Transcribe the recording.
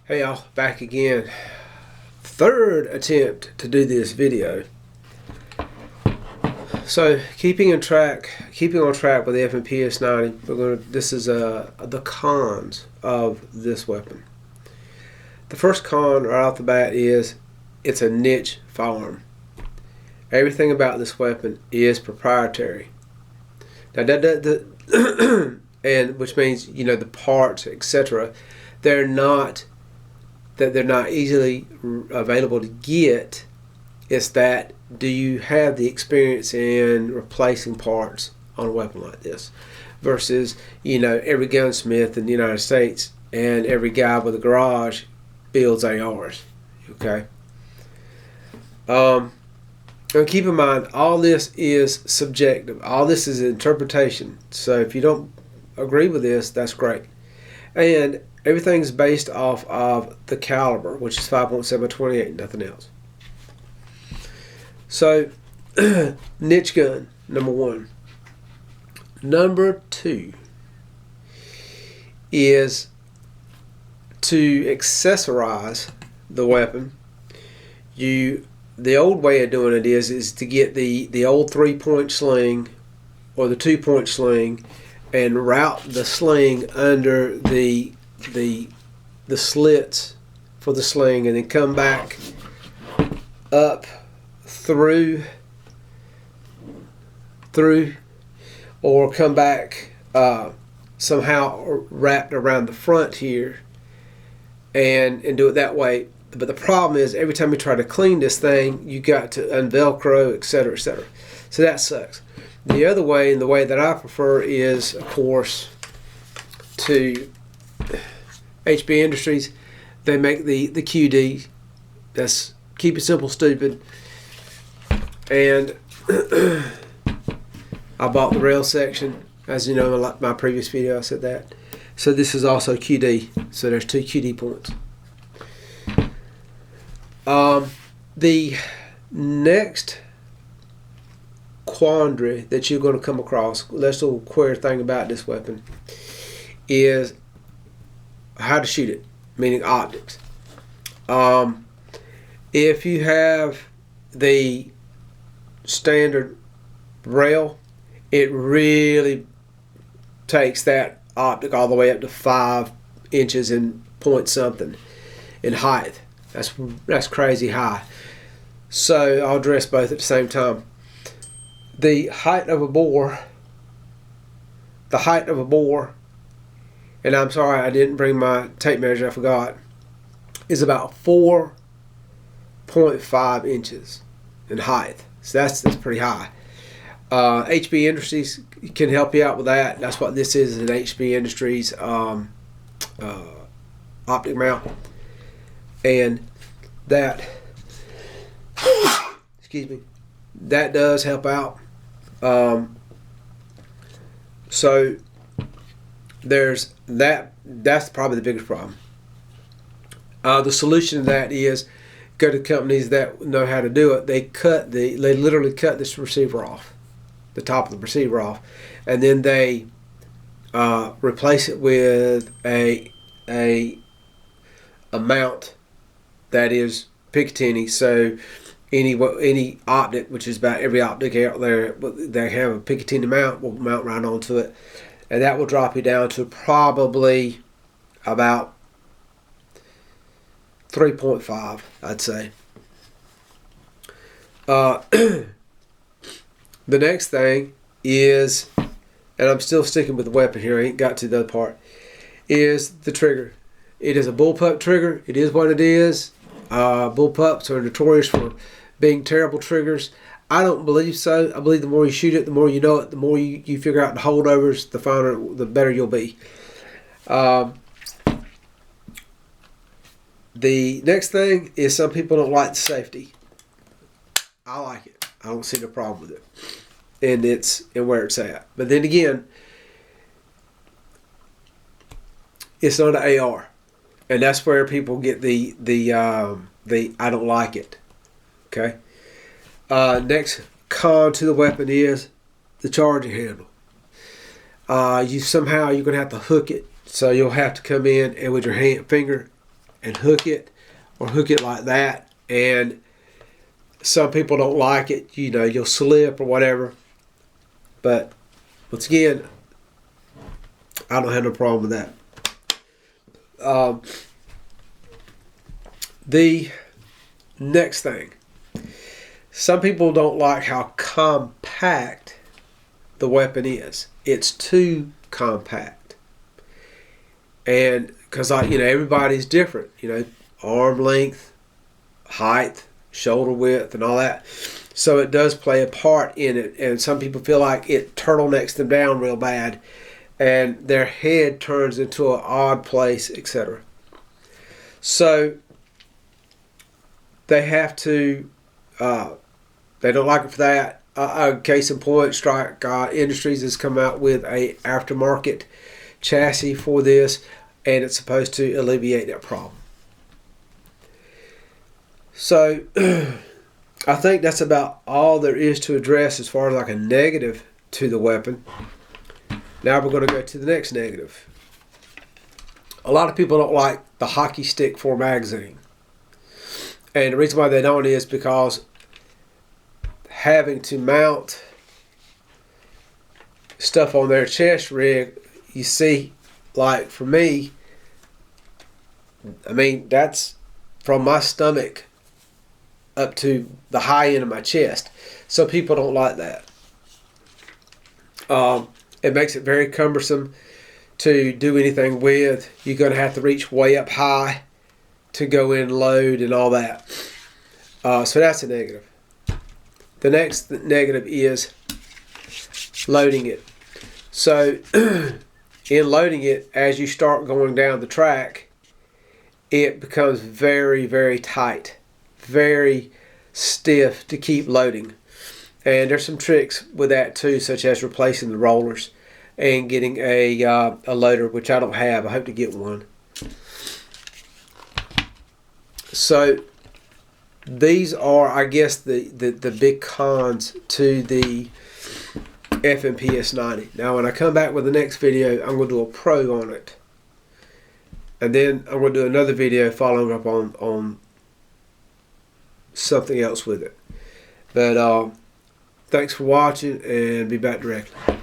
Hey y'all, back again. Third attempt to do this video. So keeping on track with the FN PS90. This is the cons of this weapon. The first con right off the bat is it's a niche firearm. Everything about this weapon is proprietary. Now and which means the parts, etc. They're not easily available to get. It's that, do you have the experience in replacing parts on a weapon like this versus every gunsmith in the United States and every guy with a garage builds ARs. Okay. And keep in mind, all this is subjective. All this is interpretation. So if you don't agree with this, that's great. And everything's based off of the caliber, which is 5.7 by 28, nothing else. So, niche gun, number one. Number two is to accessorize the weapon. The old way of doing it is to get the old 3-point sling or the 2-point sling and route the sling under the slits for the sling, and then come back up through or come back somehow wrapped around the front here and do it that way. But the problem is, every time you try to clean this thing, you got to unvelcro, etc., etc. So that sucks. The other way, and the way that I prefer, is of course to HP Industries. They make the QD. That's keep it simple, stupid. And I bought the rail section, as you know, in my previous video I said that. So this is also QD. So there's 2 QD points. The next quandary that you're going to come across, this little queer thing about this weapon, is how to shoot it, meaning optics. If you have the standard rail, it really takes that optic all the way up to 5 inches and point something in height. That's crazy high. So I'll address both at the same time. The height of a bore, and I'm sorry I didn't bring my tape measure, I forgot, is about 4.5 inches in height. So that's pretty high. HB Industries can help you out with that. That's what this is, an HB Industries optic mount. And that, excuse me, that does help out. So there's that. That's probably the biggest problem. The solution to that is go to companies that know how to do it. They literally cut this receiver off, the top of the receiver off, and then they replace it with a mount that is Picatinny. So any optic, which is about every optic out there, they have a Picatinny mount, will mount right onto it, and that will drop you down to probably about 3.5, I'd say. The next thing is, and I'm still sticking with the weapon here, I ain't got to the other part, is the trigger. It is a bullpup trigger. It is what it is. Bullpups are notorious for being terrible triggers. I don't believe so. I believe the more you shoot it, the more you know it, the more you figure out the holdovers, the better you'll be. The next thing is, some people don't like the safety. I like it. I don't see no problem with it. And where it's at. But then again, it's not an AR. And that's where people get the I don't like it. Okay. Next con to the weapon is the charging handle. You're gonna have to hook it, so you'll have to come in and with your finger and hook it, or hook it like that. And some people don't like it. You know, you'll slip or whatever. But once again, I don't have no problem with that. The next thing, some people don't like how compact the weapon is. It's too compact. And because everybody's different, arm length, height, shoulder width, and all that. So it does play a part in it. And some people feel like it turtlenecks them down real bad, and their head turns into an odd place, etc. So they have to, they don't like it for that. Case in point, Strike Industries has come out with a aftermarket chassis for this, and it's supposed to alleviate that problem. So I think that's about all there is to address as far as like a negative to the weapon. Now we're going to go to the next negative. A lot of people don't like the hockey stick for magazine. And the reason why they don't is because having to mount stuff on their chest rig, you see, like for me, I mean, that's from my stomach up to the high end of my chest. So people don't like that. It makes it very cumbersome to do anything with. You're going to have to reach way up high to go in and load and all that. So that's a negative. The next negative is loading it. So in loading it, as you start going down the track, it becomes very, very tight, very stiff to keep loading. And there's some tricks with that too, such as replacing the rollers and getting a loader, which I don't have. I hope to get one. So these are, I guess, the big cons to the FN PS90. Now, when I come back with the next video, I'm going to do a pro on it. And then I'm going to do another video following up on something else with it. But thanks for watching, and be back directly.